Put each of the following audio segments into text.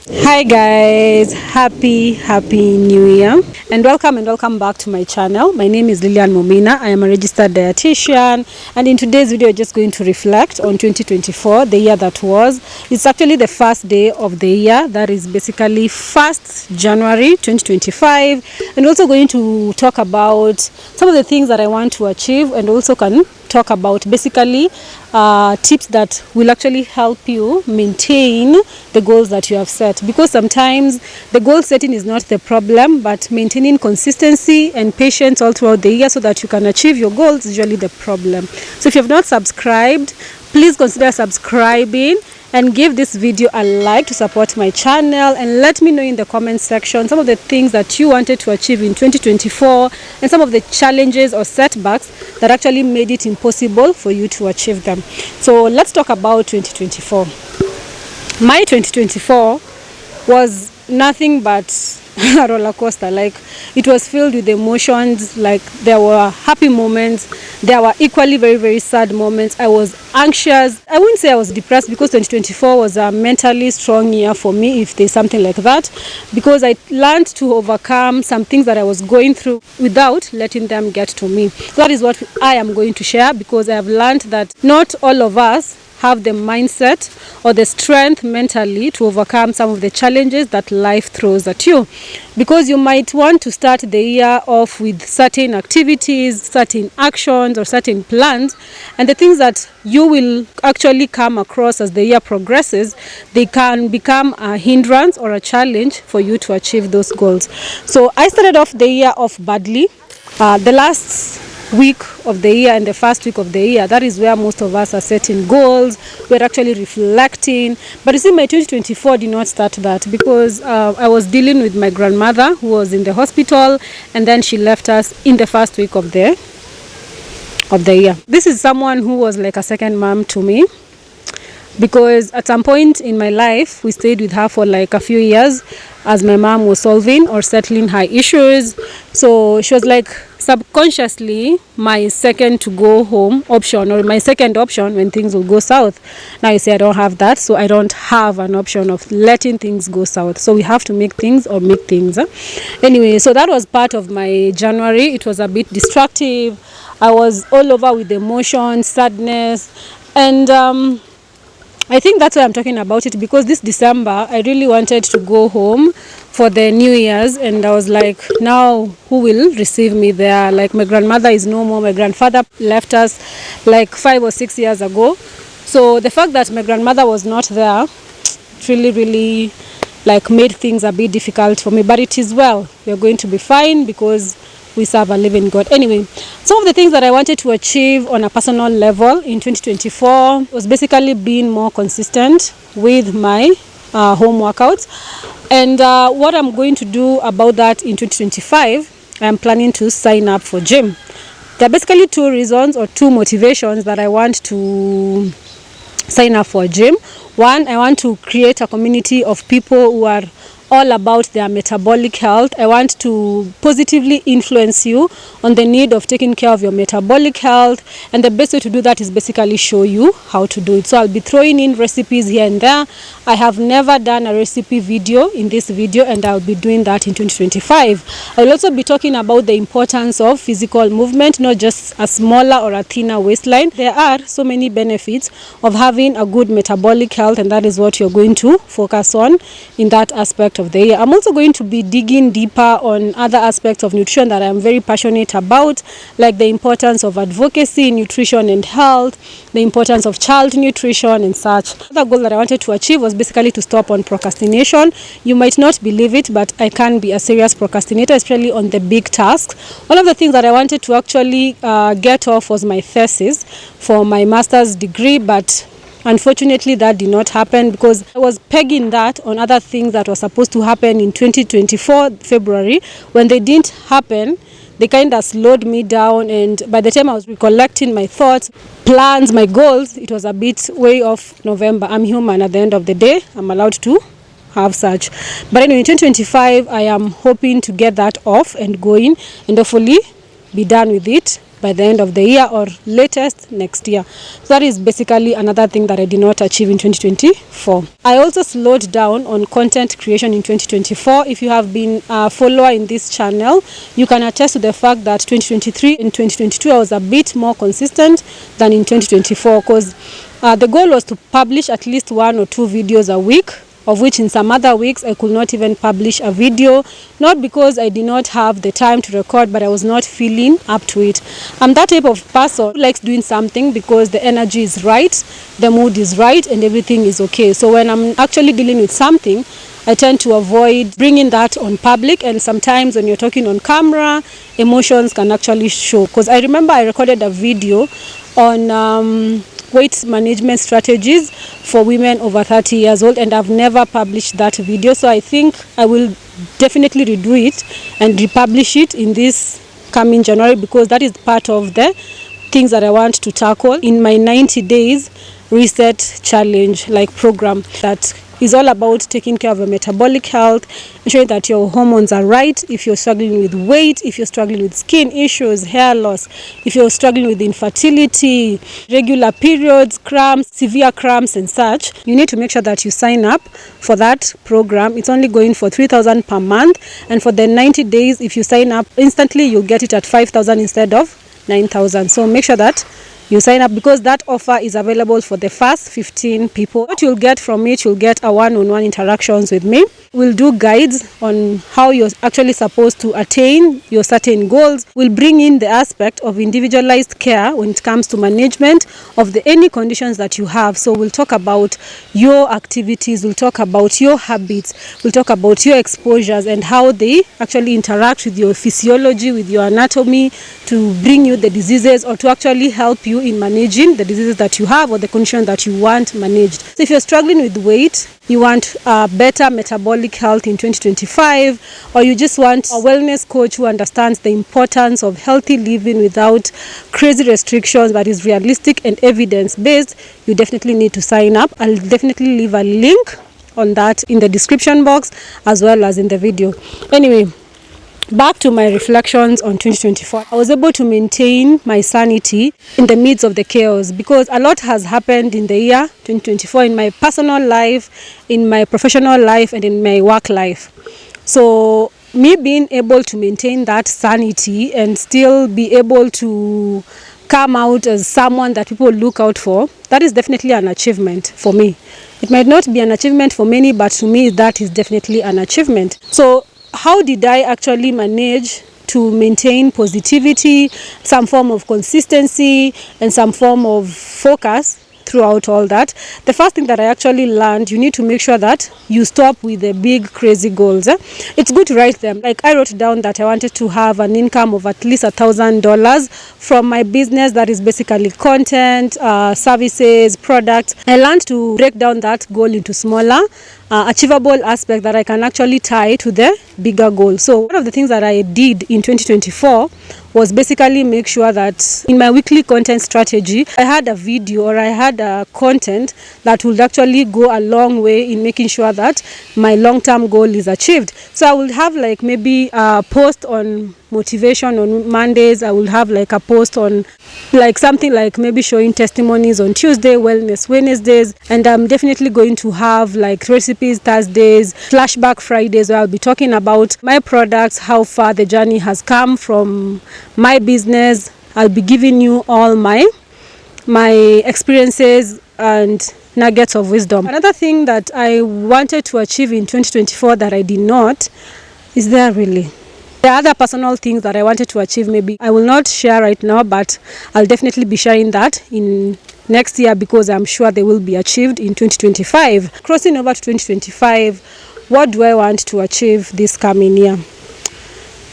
Hi guys, happy new year and welcome back to my channel. My name is Lilian Momina. I am a registered dietitian, and in today's video we're just going to reflect on 2024, the year that was. It's actually the first day of the year, that is basically 1st January 2025, and also going to talk about some of the things that I want to achieve, and also can talk about basically tips that will actually help you maintain the goals that you have set, because sometimes the goal setting is not the problem, but maintaining consistency and patience all throughout the year so that you can achieve your goals is usually the problem. So if you have not subscribed, please consider subscribing and give this video a like to support my channel, and let me know in the comment section some of the things that you wanted to achieve in 2024 and some of the challenges or setbacks that actually made it impossible for you to achieve them. So let's talk about 2024. My 2024 was nothing but a roller coaster. Like, it was filled with emotions. Like, there were happy moments, there were equally very sad moments. I was anxious. I wouldn't say I was depressed, because 2024 was a mentally strong year for me, if there's something like that, because I learned to overcome some things that I was going through without letting them get to me. So that is what I am going to share, because I have learned that not all of us have the mindset or the strength mentally to overcome some of the challenges that life throws at you, because you might want to start the year off with certain activities, certain actions, or certain plans, and the things that you will actually come across as the year progresses, they can become a hindrance or a challenge for you to achieve those goals. So I started off the year off badly. The last week of the year and the first week of the year, that is where most of us are setting goals. We're actually reflecting. But you see, my 2024 did not start that, because I was dealing with my grandmother, who was in the hospital, and then she left us in the first week of the year. This is someone who was like a second mom to me, because at some point in my life we stayed with her for like a few years as my mom was solving or settling her issues. So she was like subconsciously my second to go home option, or my second option when things will go south. Now you see, I don't have that, so I don't have an option of letting things go south. So we have to make things or make things. Anyway, so that was part of my January. It was a bit destructive. I was all over with emotions, sadness, and I think that's why I'm talking about it, because this December I really wanted to go home for the New Year's, and I was like, now who will receive me there? Like, my grandmother is no more. My grandfather left us like 5 or 6 years ago. So the fact that my grandmother was not there, it really like made things a bit difficult for me. But it is well. We're going to be fine, because we serve a living God. Anyway, some of the things that I wanted to achieve on a personal level in 2024 was basically being more consistent with my home workouts. And what I'm going to do about that in 2025, I'm planning to sign up for gym. There are basically 2 reasons or 2 motivations that I want to sign up for a gym. One, I want to create a community of people who are all about their metabolic health. I want to positively influence you on the need of taking care of your metabolic health, and the best way to do that is basically show you how to do it. So I'll be throwing in recipes here and there. I have never done a recipe video in this video, and I'll be doing that in 2025. I'll also be talking about the importance of physical movement, not just a smaller or a thinner waistline. There are so many benefits of having a good metabolic health, and that is what you're going to focus on in that aspect of the year. I'm also going to be digging deeper on other aspects of nutrition that I'm very passionate about, like the importance of advocacy in nutrition and health, the importance of child nutrition and such. The goal that I wanted to achieve was basically to stop on procrastination. You might not believe it, but I can be a serious procrastinator, especially on the big tasks. One of the things that I wanted to actually get off was my thesis for my master's degree, but unfortunately that did not happen, because I was pegging that on other things that were supposed to happen in 2024 February. When they didn't happen, they kind of slowed me down, and by the time I was recollecting my thoughts, plans, my goals, it was a bit way off November. I'm human at the end of the day. I'm allowed to have such. But anyway, in 2025 I am hoping to get that off and going, and hopefully be done with it by the end of the year or latest next year. So that is basically another thing that I did not achieve in 2024. I also slowed down on content creation in 2024. If you have been a follower in this channel, you can attest to the fact that 2023 and 2022 I was a bit more consistent than in 2024, because the goal was to publish at least 1 or 2 videos a week, of which in some other weeks I could not even publish a video, not because I did not have the time to record, but I was not feeling up to it. I'm that type of person who likes doing something because the energy is right, the mood is right, and everything is okay. So when I'm actually dealing with something, I tend to avoid bringing that on public, and sometimes when you're talking on camera, emotions can actually show. Because I remember I recorded a video on weight management strategies for women over 30 years old, and I've never published that video. So I think I will definitely redo it and republish it in this coming January, because that is part of the things that I want to tackle in my 90 days reset challenge program that is all about taking care of your metabolic health, ensuring that your hormones are right. If you're struggling with weight, if you're struggling with skin issues, hair loss, if you're struggling with infertility, regular periods, cramps, severe cramps and such, you need to make sure that you sign up for that program. It's only going for 3,000 per month, and for the 90 days, if you sign up instantly, you'll get it at 5,000 instead of 9,000. So make sure that you sign up, because that offer is available for the first 15 people. What you'll get from it, you'll get a one-on-one interactions with me. We'll do guides on how you're actually supposed to attain your certain goals. We'll bring in the aspect of individualized care when it comes to management of any conditions that you have. So we'll talk about your activities, we'll talk about your habits, we'll talk about your exposures and how they actually interact with your physiology, with your anatomy, to bring you the diseases or to actually help you in managing the diseases that you have or the condition that you want managed. So if you're struggling with weight, you want better metabolic health in 2025, or you just want a wellness coach who understands the importance of healthy living without crazy restrictions but is realistic and evidence-based, you definitely need to sign up. I'll definitely leave a link on that in the description box as well as in the video. Anyway, back to my reflections on 2024. I was able to maintain my sanity in the midst of the chaos, because a lot has happened in the year 2024 in my personal life, in my professional life, and in my work life. So me being able to maintain that sanity and still be able to come out as someone that people look out for, that is definitely an achievement for me. It might not be an achievement for many, but to me that is definitely an achievement. So how did I actually manage to maintain positivity, some form of consistency, and some form of focus throughout all that? The first thing that I actually learned, you need to make sure that you stop with the big crazy goals. It's good to write them. Like, I wrote down that I wanted to have an income of at least $1,000 from my business, that is basically content, services, products. I learned to break down that goal into smaller achievable aspects that I can actually tie to the bigger goal. So one of the things that I did in 2024 was basically make sure that in my weekly content strategy, I had a video or I had a content that would actually go a long way in making sure that my long-term goal is achieved. So I will have like maybe a post on motivation on Mondays. I will have like a post on like something like maybe showing testimonies on Tuesday, wellness Wednesdays, and I'm definitely going to have like recipes Thursdays, flashback Fridays, where I'll be talking about my products, how far the journey has come from my business. I'll be giving you all my experiences and nuggets of wisdom. Another thing that I wanted to achieve in 2024 that I did not, is there really? There are other personal things that I wanted to achieve. Maybe I will not share right now, but I'll definitely be sharing that in next year, because I'm sure they will be achieved in 2025. Crossing over to 2025, what do I want to achieve this coming year?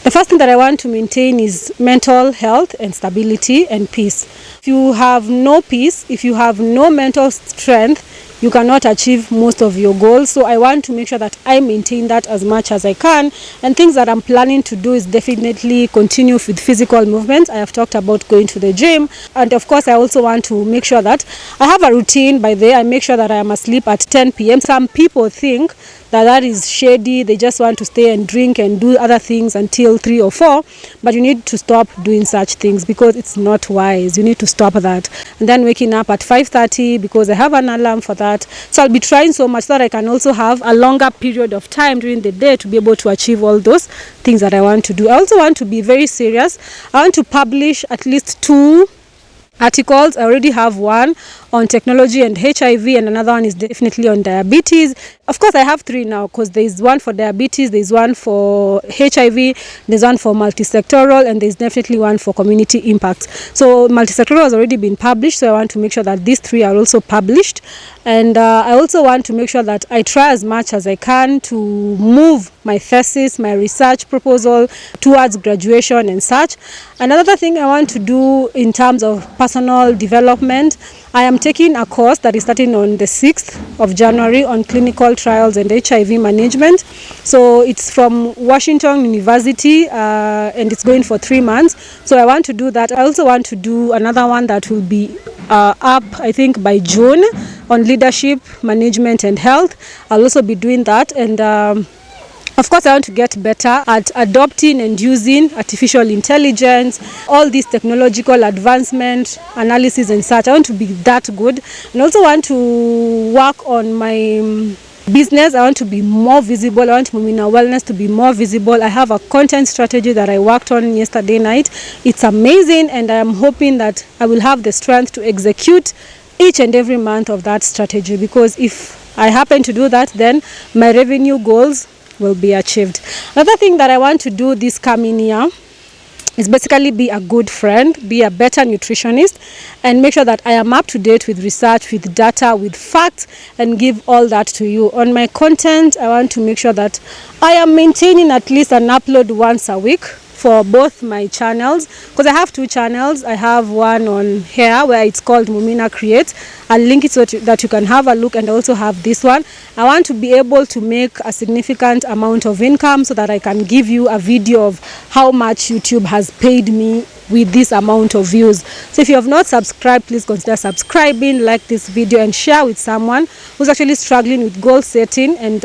The first thing that I want to maintain is mental health and stability and peace. If you have no peace, if you have no mental strength, you cannot achieve most of your goals. So I want to make sure that I maintain that as much as I can. And things that I'm planning to do is definitely continue with physical movement. I have talked about going to the gym, and of course I also want to make sure that I have a routine. By there, I make sure that I am asleep at 10 p.m. Some people think that is shady. They just want to stay and drink and do other things until 3 or 4, but you need to stop doing such things because it's not wise. You need to stop that. And then waking up at 5:30 because I have an alarm for that. So I'll be trying so much so that I can also have a longer period of time during the day to be able to achieve all those things that I want to do. I also want to be very serious. I want to publish at least 2 articles. I already have one on technology and HIV, and another one is definitely on diabetes. Of course I have 3 now, because there is one for diabetes, there is one for HIV, there's one for multisectoral, and there's definitely one for community impact. So multisectoral has already been published, so I want to make sure that these 3 are also published. And I also want to make sure that I try as much as I can to move my thesis, my research proposal towards graduation and such. Another thing I want to do in terms of personal development, I am taking a course that is starting on the 6th of January on clinical trials and HIV management. So it's from Washington University, and it's going for 3 months. So I want to do that. I also want to do another one that will be up, I think, by June on leadership, management and health. I'll also be doing that. And of course, I want to get better at adopting and using artificial intelligence, all these technological advancement, analysis and such. I want to be that good. And also want to work on my business. I want to be more visible. I want Momina Wellness to be more visible. I have a content strategy that I worked on yesterday night. It's amazing, and I am hoping that I will have the strength to execute each and every month of that strategy, because if I happen to do that, then my revenue goals will be achieved. Another thing that I want to do this coming year is basically be a good friend, be a better nutritionist, and make sure that I am up to date with research, with data, with facts, and give all that to you. On my content, I want to make sure that I am maintaining at least an upload once a week for both my channels, because I have 2 channels. I have one on here where it's called Momina Creates. I'll link it so that you can have a look, and also have this one. I want to be able to make a significant amount of income so that I can give you a video of how much YouTube has paid me with this amount of views. So if you have not subscribed, please consider subscribing, like this video, and share with someone who's actually struggling with goal setting, and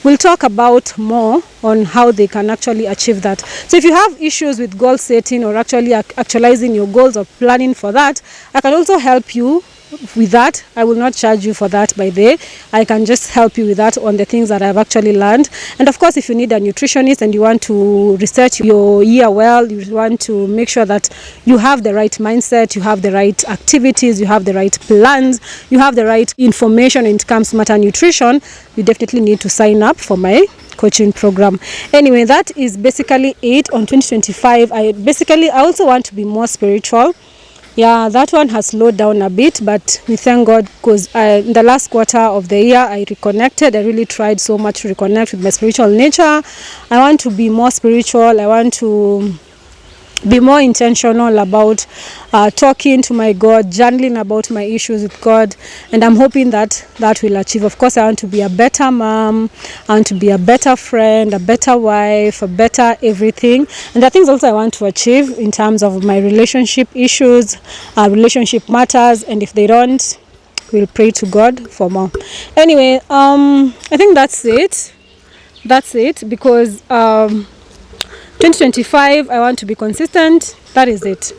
we'll talk about more on how they can actually achieve that. So if you have issues with goal setting or actually actualizing your goals or planning for that, I can also help you with that. I will not charge you for that, by the way. I can just help you with that on the things that I've actually learned. And of course, if you need a nutritionist and you want to research your year well, you want to make sure that you have the right mindset, you have the right activities, you have the right plans, you have the right information when it comes to matter nutrition, you definitely need to sign up for my coaching program. Anyway, that is basically it on 2025. I also want to be more spiritual. Yeah, that one has slowed down a bit, but we thank God, because in the last quarter of the year, I reconnected. I really tried so much to reconnect with my spiritual nature. I want to be more spiritual. I want to be more intentional about talking to my God, journaling about my issues with God, and I'm hoping that will achieve. Of course, I want to be a better mom, I want to be a better friend, a better wife, a better everything. And the things also I want to achieve in terms of my relationship issues, relationship matters, and if they don't, we'll pray to God for more. Anyway, I think that's it, because 2025, I want to be consistent. That is it.